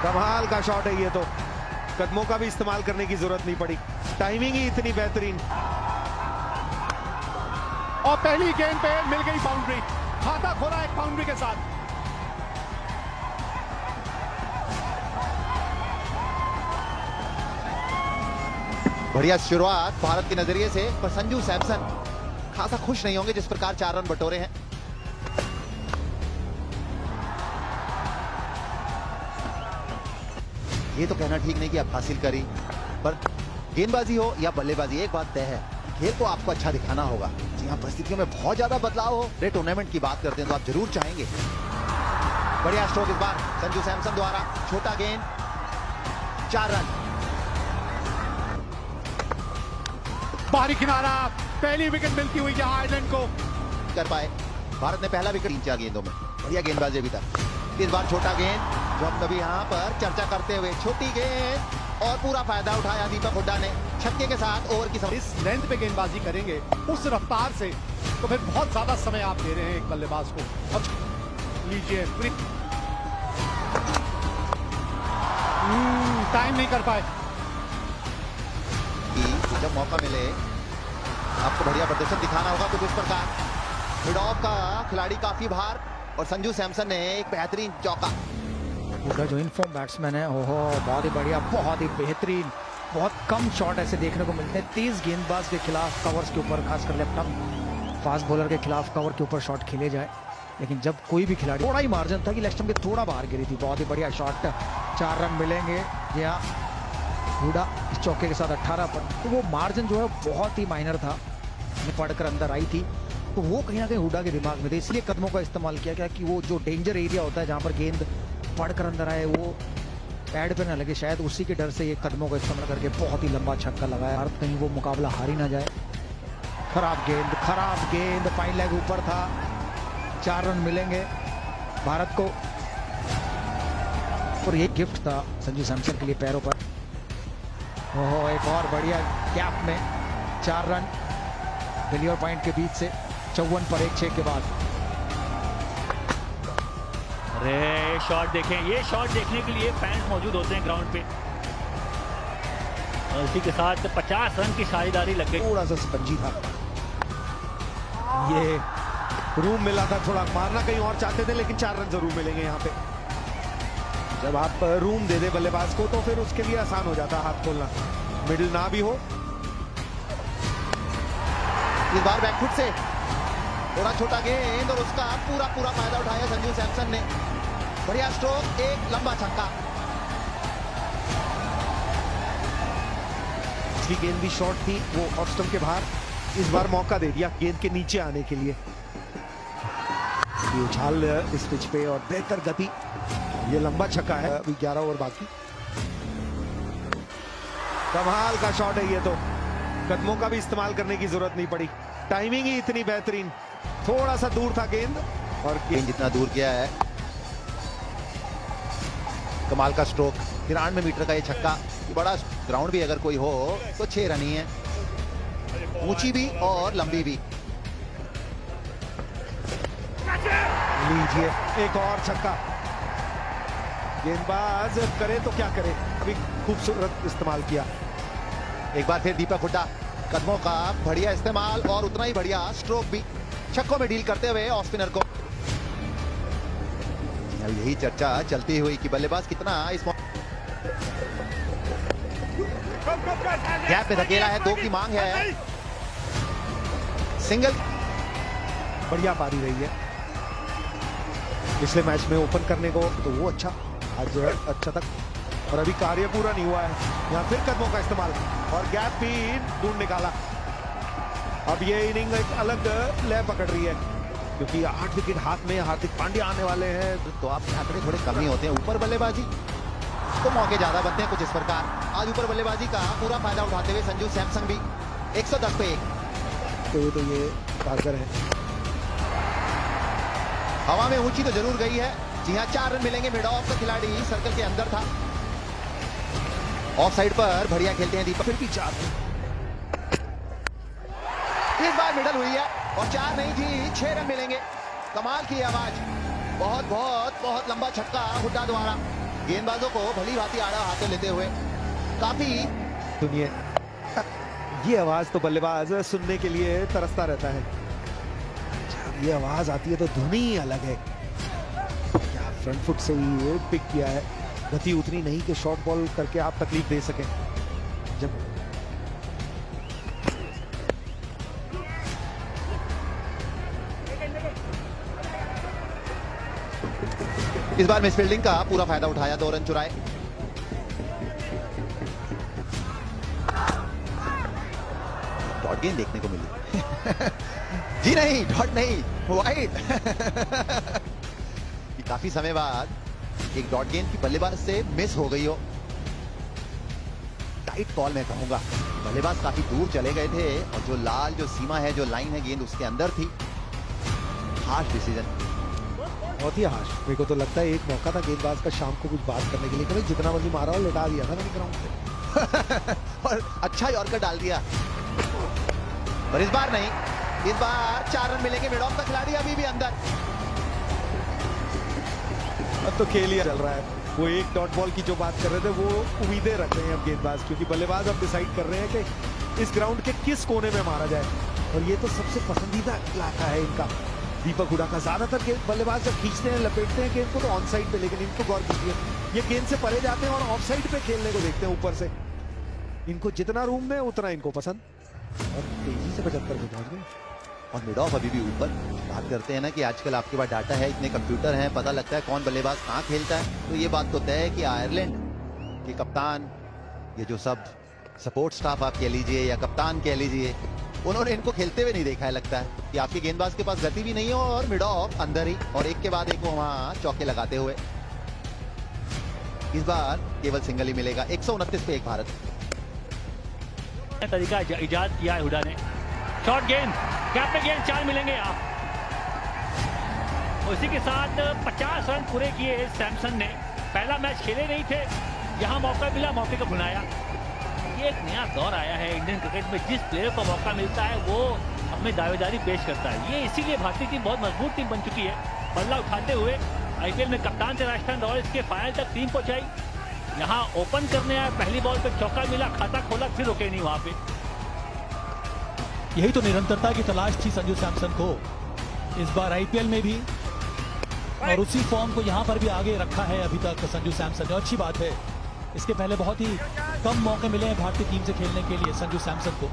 कमाल का शॉट है ये तो, कदमों का भी इस्तेमाल करने की जरूरत नहीं पड़ी, टाइमिंग ही इतनी बेहतरीन। और पहली गेंद पे मिल गई बाउंड्री, खाता खोला एक बाउंड्री के साथ। बढ़िया शुरुआत भारत के नजरिए से, पर संजू सैमसन खासा खुश नहीं होंगे जिस प्रकार 4 रन बटोरे हैं। ये तो कहना ठीक नहीं कि आप हासिल करी, पर गेंदबाजी हो या बल्लेबाजी एक बात तय है, खेल को आपको अच्छा दिखाना होगा। जी हाँ, परिस्थितियों में बहुत ज्यादा बदलाव हो, रे टूर्नामेंट की बात करते हैं तो आप जरूर चाहेंगे। बढ़िया स्ट्रोक इस बार संजू सैमसन द्वारा, छोटा गेंद, 4 रन। बाहरी किनारा, पहली विकेट मिलती हुई यहाँ आयरलैंड को कर पाए। भारत ने पहला विकेट 3-4 गेंदों में, बढ़िया गेंदबाजी अभी तक। इस बार छोटा गेंद, जो हम कभी यहाँ पर चर्चा करते हुए, छोटी गेंद और पूरा फायदा उठाया दीपक हुड्डा ने छक्के के साथ। ओवर की इस लेंथ पे गेंदबाजी करेंगे उस रफ्तार से तो फिर बहुत ज्यादा समय आप दे रहे हैं एक बल्लेबाज को। अब लीजिए, टाइम नहीं कर पाए। जब मौका मिले आपको बढ़िया प्रदर्शन दिखाना होगा कुछ इस प्रकार। मिड ऑफ का खिलाड़ी काफी बाहर, और संजू सैमसन ने एक बेहतरीन चौका। हुड्डा जो इनफॉर्म बैट्समैन है, ओहो बहुत ही बढ़िया, बहुत ही बेहतरीन। बहुत कम शॉट ऐसे देखने को मिलते हैं तेज गेंदबाज के खिलाफ, कवर्स के ऊपर, खासकर लेफ्ट आर्म फास्ट बॉलर के खिलाफ कवर के ऊपर शॉट खेले जाए। लेकिन जब कोई भी खिलाड़ी, थोड़ा ही मार्जिन था कि लेग स्टंप के थोड़ा बाहर गिरी थी। बहुत ही बढ़िया शॉट, 4 रन मिलेंगे। जी हाँ, हुड्डा इस चौके के साथ 18 पर, तो वो मार्जिन जो है बहुत ही माइनर था, पढ़कर अंदर आई थी, तो वो कहीं ना कहीं हुड्डा के दिमाग में थे, इसलिए कदमों का इस्तेमाल किया गया कि वो जो डेंजर एरिया होता है जहाँ पर गेंद पढ़कर अंदर आए, वो पैड पे ना लगे, शायद उसी के डर से ये कदमों का इस्तेमाल करके बहुत ही लंबा छक्का लगाया। भारत कहीं वो मुकाबला हार ही ना जाए। खराब गेंद, फाइन लेग ऊपर था, 4 रन मिलेंगे भारत को। और ये गिफ्ट था संजू सैमसन के लिए पैरों पर। ओहो, एक और बढ़िया गैप में 4 रन डिलीवर पॉइंट के बीच से, 54 पर 1-6 के बाद। अरे शॉट देखें, ये शॉट देखने के लिए फैंस मौजूद होते हैं ग्राउंड पे। और इसी के साथ 50 रन की साझेदारी लग गई। थोड़ा सा स्पंजी था, ये रूम मिला था, थोड़ा मारना कहीं और चाहते थे, लेकिन 4 रन जरूर मिलेंगे यहाँ पे। जब आप रूम दे दे बल्लेबाज को तो फिर उसके लिए आसान हो जाता है हाथ खोलना, मिडिल ना भी हो। इस बार बैकफुट से थोड़ा छोटा गेंद, और उसका पूरा फायदा उठाया संजू सैमसन ने। बढ़िया स्ट्रोक, एक लंबा छक्का। पिछली गेंद भी शॉट थी, वो ऑफ स्टंप के बाहर। इस बार मौका दे दिया गेंद के नीचे आने के लिए। उछाल इस पिच पे और बेहतर गति, ये लंबा छक्का है। अभी 11 ओवर बाकी। कमाल का शॉट है ये तो, कदमों का भी इस्तेमाल करने की जरूरत नहीं पड़ी, टाइमिंग ही इतनी बेहतरीन। थोड़ा सा दूर था गेंद, और गेंद जितना दूर किया है, कमाल का स्ट्रोक। 93 मीटर का ये छक्का, बड़ा ग्राउंड भी अगर कोई हो तो 6 रन ही है, ऊंची भी और लंबी भी। लीजिए, एक और छक्का। गेंदबाज करे तो क्या करे, अभी खूबसूरत इस्तेमाल किया। एक बार फिर दीपक हुड्डा, कदमों का बढ़िया इस्तेमाल और उतना ही बढ़िया स्ट्रोक भी, छक्कों में डील करते हुए ऑफ स्पिनर को। यही चर्चा चलती हुई कि बल्लेबाज कितना इस गैप में धकेला है, 2 की मांग है, सिंगल। बढ़िया पारी रही है पिछले मैच में ओपन करने को, तो वो अच्छा, आज जो है अच्छा तक, और अभी कार्य पूरा नहीं हुआ है। यहाँ फिर कदमों का इस्तेमाल और गैप भी ढूंढ निकाला। अब ये इनिंग एक अलग लय पकड़ रही है, क्योंकि 8 विकेट हाथ में हार्दिक पांड्या आने वाले हैं, तो आपके आंकड़े थोड़े कम ही होते हैं। ऊपर बल्लेबाजी तो मौके ज्यादा बनते हैं कुछ इस प्रकार। आज ऊपर बल्लेबाजी का पूरा फायदा उठाते हुए संजू सैमसन भी 110 पे 1। तो ये कारगर है। हवा में ऊंची तो जरूर गई है। जी हाँ, 4 रन मिलेंगे। मिड ऑफ का खिलाड़ी सर्कल के अंदर था, ऑफ साइड पर बढ़िया खेलते हैं दीपक। फिर भी 4 इस बार मिडल हुई है, और 4 नहीं थी, 6 रन मिलेंगे। कमाल की आवाज, बहुत लंबा छक्का हुड्डा द्वारा। गेंदबाजों को भली भांति आड़ा हाथों लेते हुए काफी सुनिए, ये आवाज तो बल्लेबाज सुनने के लिए तरसता रहता है। जब ये आवाज आती है तो धुनी ही अलग है। क्या फ्रंट फुट से ही ये पिक किया है, गति उतनी नहीं कि शॉर्ट बॉल करके आप तकलीफ दे सकें। जब इस बार मिस फील्डिंग का पूरा फायदा उठाया, 2 रन चुराए। डॉट गेंद देखने को मिली। जी नहीं, डॉट नहीं, वाइड। काफी समय बाद एक डॉट गेंद की बल्लेबाज से मिस हो गई हो। टाइट कॉल मैं कहूंगा, बल्लेबाज काफी दूर चले गए थे और जो लाल जो सीमा है, जो लाइन है, गेंद उसके अंदर थी। हार्श डिसीजन, बहुत ही हाश। मेरे को तो लगता है एक मौका था गेंदबाज का शाम को कुछ बात करने के लिए, कभी जितना बंदी मारा हो लटा दिया था मैंने ग्राउंड पे। और अच्छा यॉर्कर डाल दिया। पर इस बार नहीं, इस बार 4 रन मिलेंगे। मिड ऑफ का खिलाड़ी अभी भी अंदर। अब तो खेल ही चल रहा है। वो एक डॉट बॉल की जो बात कर रहे थे, वो उम्मीदें रख रहे हैं अब गेंदबाज, क्योंकि बल्लेबाज अब डिसाइड कर रहे हैं कि इस ग्राउंड के किस कोने में मारा जाए। और ये तो सबसे पसंदीदा इलाका है इनका, दीपक हुडा का। ज्यादातर बल्लेबाज जब खींचते हैं, लपेटते हैं गेंद को तो ऑन साइड पे, लेकिन इनको गौर कीजिए, ये गेंद से परे जाते हैं और ऑफ साइड पे खेलने को देखते हैं ऊपर से। इनको जितना रूम में उतना इनको पसंद, और तेजी से 75 पे पहुंच गए। और मिड ऑफ अभी भी ऊपर। बात करते हैं ना कि आजकल आपके पास डाटा है, इतने कंप्यूटर हैं, पता लगता है कौन बल्लेबाज कहाँ खेलता है। तो ये बात तो तय है कि आयरलैंड के कप्तान, ये जो सब सपोर्ट स्टाफ आप कह लीजिए या कप्तान कह लीजिए, उन्होंने इनको खेलते हुए नहीं देखा है। लगता है कि आपके गेंदबाज के पास गति भी नहीं हो और मिड ऑफ अंदर ही, और एक के बाद एक वो वहां चौके लगाते हुए। इस बार केवल सिंगल ही मिलेगा। 129 पे एक भारत। तरीका इजाद किया है हुडा ने। शॉर्ट गेंद, कैप पे गेंद, 4 मिलेंगे आप। उसी के साथ 50 रन पूरे किए सैमसन ने। पहला मैच खेले नहीं थे, यहाँ मौका मिला, मौके को भुनाया। ये एक नया दौर आया है इंडियन क्रिकेट में, जिस प्लेयर को मौका मिलता है वो अपनी दावेदारी पेश करता है। ये इसीलिए भारतीय टीम बहुत मजबूत टीम बन चुकी है। बल्ला उठाते हुए आईपीएल में कप्तान से राजस्थान रॉयल्स के फाइनल तक टीम पहुंचाई। यहाँ ओपन करने आया, पहली बॉल पे चौका मिला, खाता खोला, फिर रोके नहीं वहां पे। यही तो निरंतरता की तलाश थी संजू सैमसन को इस बार आईपीएल में भी, और उसी फॉर्म को यहाँ पर भी आगे रखा है अभी तक संजू सैमसन ने। अच्छी बात है, इसके पहले बहुत ही कम मौके मिले हैं भारतीय टीम से खेलने के लिए संजू सैमसन को।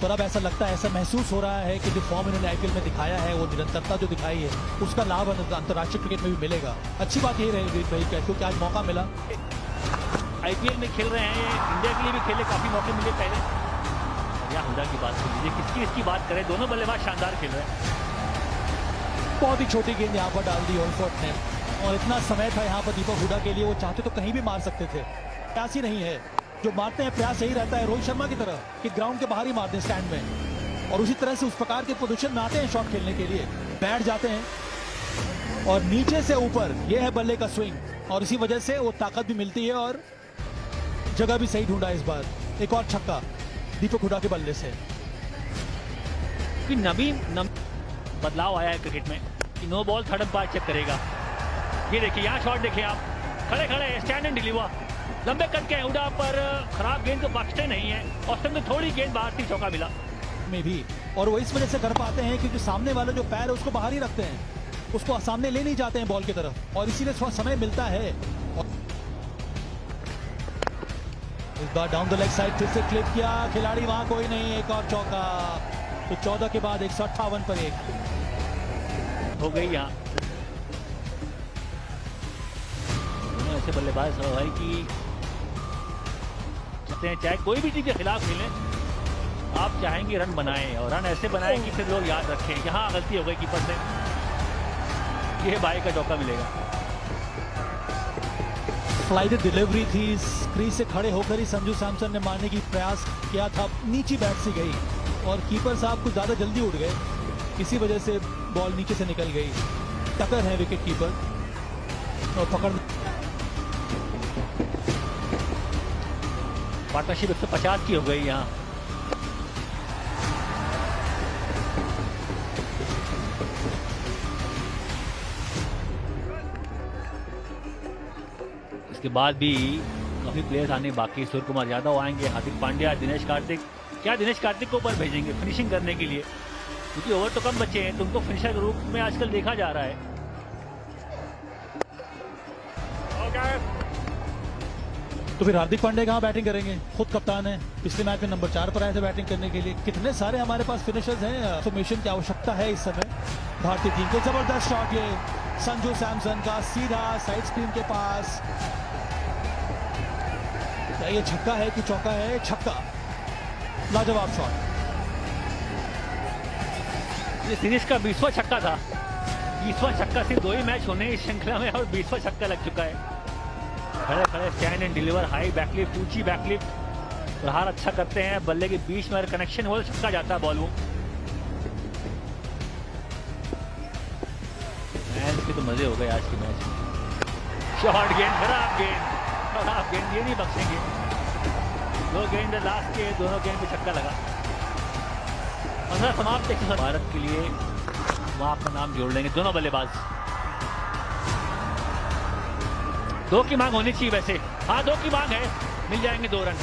पर अब ऐसा लगता है, ऐसा महसूस हो रहा है कि जो फॉर्म इन्होंने आईपीएल में दिखाया है, वो निरंतरता जो दिखाई है, उसका लाभ अंतर्राष्ट्रीय क्रिकेट में भी मिलेगा। अच्छी बात यही रहेगी क्योंकि आज मौका मिला। आईपीएल में खेल रहे हैं, इंडिया के लिए भी खेले, काफी मौके मिले पहले। या हुडा की बात कर लीजिए, किसकी बात करें, दोनों बल्लेबाज शानदार खेल रहे हैं। बहुत ही छोटी गेंद यहाँ पर डाल दी ऑलफोर्ड ने, और इतना समय था यहाँ पर दीपक हुडा के लिए, वो चाहते तो कहीं भी मार सकते थे। प्रयास ही नहीं है, जो मारते हैं प्रयास यही रहता है रोहित शर्मा की तरह कि ग्राउंड के बाहर ही मार दें स्टैंड में, और उसी तरह से उस प्रकार के पोजीशन में आते हैं शॉट खेलने के लिए, बैठ जाते हैं और नीचे से ऊपर। यह है बल्ले का स्विंग, और इसी वजह से वो ताकत भी मिलती है और जगह भी सही ढूंढा। इस बार एक और छक्का दीपक हुडा के बल्ले से। कि नवीन बदलाव आया है क्रिकेट में कि no ball third umpire check करेगा। ये देखिए, यहाँ शॉट देखिए आप, खड़े खड़े स्टैंड एंड डिलीवर, लंबे कट के हुडा पर खराब गेंद को बख्शते नहीं है, और उसमें थोड़ी गेंद बाहर थी, चौका मिला में भी। और वो इस वजह से कर पाते हैं क्योंकि सामने वाला जो पैर है उसको बाहर ही रखते हैं, उसको सामने ले नहीं जाते हैं बॉल की तरफ, और इसीलिए थोड़ा समय मिलता है। इस बार डाउन द लेग साइड फिर से क्लिप किया, खिलाड़ी वहां कोई नहीं, एक और चौका। तो 14 के बाद 158 पर 1 हो गई। यहाँ दोनों ऐसे बल्लेबाज है कि चाहे कोई भी टीम के खिलाफ खेलें, आप चाहेंगे रन बनाएं, और रन ऐसे बनाएं कि फिर लोग याद रखें। यहाँ गलती हो गई कीपर से, ये बाई का चौका मिलेगा। फ्लाइटेड डिलीवरी थी, क्रीज से खड़े होकर ही संजू सैमसन ने मारने की प्रयास किया था, नीचे बैट से गई और कीपर साहब कुछ ज्यादा जल्दी उड़ गए, इसी वजह से बॉल नीचे से निकल गई। टक्कर है विकेट कीपर और पकड़। पार्टनरशिप 150 की हो गई यहाँ। उसके बाद भी काफी प्लेयर्स आने बाकी। सूर्य कुमार यादव आएंगे, हार्दिक पांड्या, दिनेश कार्तिक। क्या दिनेश कार्तिक को ऊपर भेजेंगे फिनिशिंग करने के लिए, क्योंकि ओवर तो कम बचे हैं, तुमको फिनिशर के रूप में आजकल देखा जा रहा है। तो फिर हार्दिक पांड्या कहाँ बैटिंग करेंगे? खुद कप्तान है, पिछले मैच में नंबर 4 पर आए थे बैटिंग करने के लिए। कितने सारे हमारे पास फिनिशर्स हैं, फॉर्मेशन की आवश्यकता है इस समय भारतीय टीम को। जबरदस्त शॉट ये संजू सैमसन का, सीधा साइड स्क्रीन के पास। क्या ये छक्का है कि चौका है? छक्का, लाजवाब शॉट। ये सीरीज का 20वां छक्का था। 20वां छक्का सिर्फ 2 ही मैच होने इस श्रृंखला में और 20वां छक्का लग चुका है। खड़े खड़े stand and deliver, high backlift, ऊंची बैकलिफ्ट, प्रहार अच्छा करते हैं। बल्ले के बीच में अगर कनेक्शन हो तो छक्का जाता है बॉल वो। मैच के तो मजे हो गए आज के मैच में। शॉर्ट गेंद, खराब गेंद, ये नहीं बख्शेंगे। 2 गेंद लास्ट के, दोनों गेंद पे छक्का लगा। 15 समाप्त। भारत के लिए वहां अपना नाम जोड़ लेंगे दोनों बल्लेबाज। 2 की मांग होनी चाहिए वैसे। हाँ, 2 की मांग है, मिल जाएंगे 2 रन।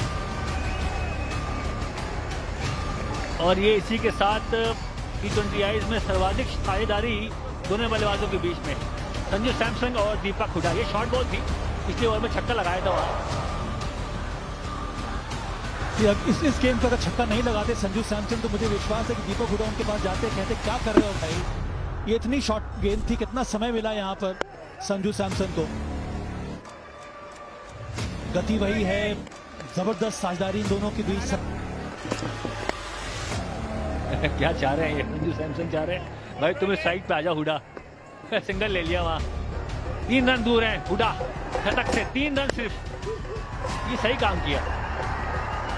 और ये इसी के साथ T20 आईज में सर्वाधिक साझेदारी दोनों बल्लेबाजों के बीच में, संजू सैमसन और दीपक हुडा। ये शॉर्ट बॉल थी, पिछले ओवर में छक्का लगाया था वहां। इस गेंद पर अगर छक्का नहीं लगाते संजू सैमसन तो मुझे विश्वास है कि दीपक हुडा उनके पास जाते कहते क्या कर रहे हो भाई। ये इतनी शॉर्ट गेंद थी, कितना समय मिला यहाँ पर संजू सैमसन को। गति वही है, जबरदस्त साझेदारी इन दोनों के बीच। क्या चाह रहे हैं ये संजू सैमसन? चाह रहे हैं भाई तुम्हें साइड पे आजा हुडा। सिंगल ले लिया वहां। 3 रन दूर हैं हुडा शतक से, 3 रन सिर्फ। ये सही काम किया,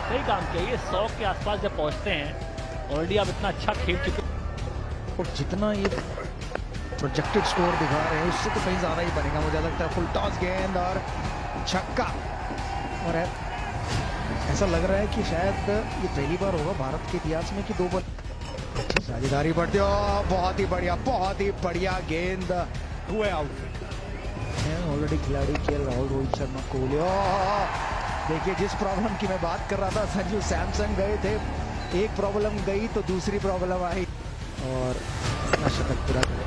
सही काम किया। ये 100 के आसपास जब पहुंचते हैं, ऑलरेडी आप इतना अच्छा खेल चुके। और जितना ये प्रोजेक्टेड स्कोर दिखा रहे हैं उससे तो कहीं ज्यादा ही बनेगा मुझे लगता है। फुल टॉस गेंद और छक्का। और ऐसा लग रहा है कि शायद ये पहली बार होगा भारत के इतिहास में कि 2 बॉल साझेदारी बढ़ती हो। बहुत ही बढ़िया गेंद। हुए आउट। ऑलरेडी खिलाड़ी खेल राहुल, रोहित शर्मा, कोहली। देखिए जिस प्रॉब्लम की मैं बात कर रहा था, संजू सैमसन गए थे, एक प्रॉब्लम गई तो दूसरी प्रॉब्लम आई और शतक पूरा करे।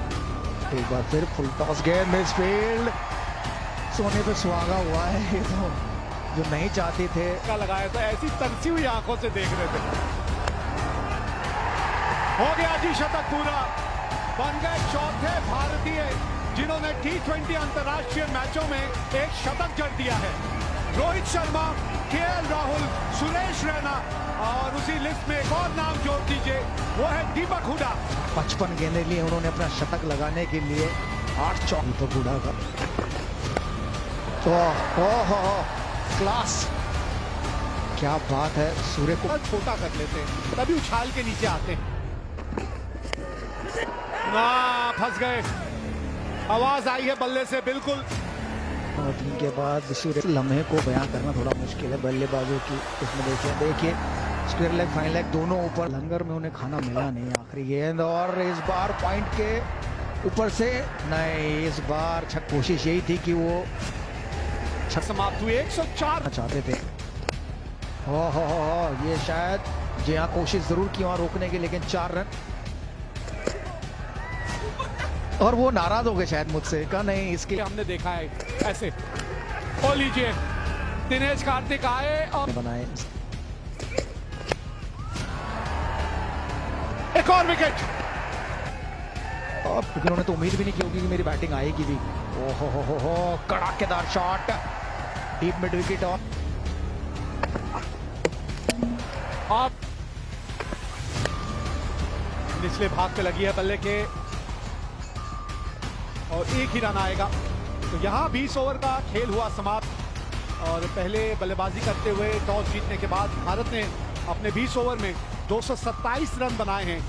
एक बार फिर फुल टॉस गेंद, मिस फील्ड, सोने पे सुहागा हुआ है। ये तो जो नहीं चाहते थे का लगाया था, ऐसी तरसी हुई आंखों से देख रहे थे। हो गया जी शतक पूरा। बन गए चौथे भारतीय जिन्होंने T20 अंतर्राष्ट्रीय मैचों में एक शतक जड़ दिया है। रोहित शर्मा, KL राहुल, सुरेश रैना और उसी लिस्ट में एक और नाम जोड़ दीजिए, वो है दीपक हुडा। 55 गेंदें लिए उन्होंने अपना शतक लगाने के लिए। 8 चौक दीपक हुडा का। क्लास, क्या बात है। सूर्य को छोटा कर लेते हैं, तभी उछाल के नीचे आते हैं। ना, फंस गए। आवाज आई है बल्ले से, बिल्कुल। और के बाद सूर्य लम्हे को बयां करना थोड़ा मुश्किल है बल्लेबाजों की। इसमें देखिए स्क्वायर लेग, फाइन लेग दोनों ऊपर। लंगर में उन्हें खाना मिला नहीं। आखिरी गेंद और इस बार पॉइंट के ऊपर से नहीं, इस बार कोशिश यही थी कि वो समाप्त हुई 104 चाहते थे। ये शायद जी हाँ, कोशिश जरूर की वहां रोकने की, लेकिन 4 रन। और वो नाराज हो गए शायद मुझसे, कहा नहीं इसके हमने देखा है ऐसे। ओ लीजिए, दिनेश कार्तिक आए और बनाए। एक और विकेट। और क्योंकि उन्होंने तो उम्मीद भी नहीं की होगी कि मेरी बैटिंग आएगी भी। ओहो कड़ाकेदार शॉट, डीप मिड विकेट। और निचले भाग पे लगी है बल्ले के और 1 ही रन आएगा। तो यहां 20 ओवर का खेल हुआ समाप्त। और पहले बल्लेबाजी करते हुए टॉस जीतने के बाद भारत ने अपने 20 ओवर में 227 रन बनाए हैं।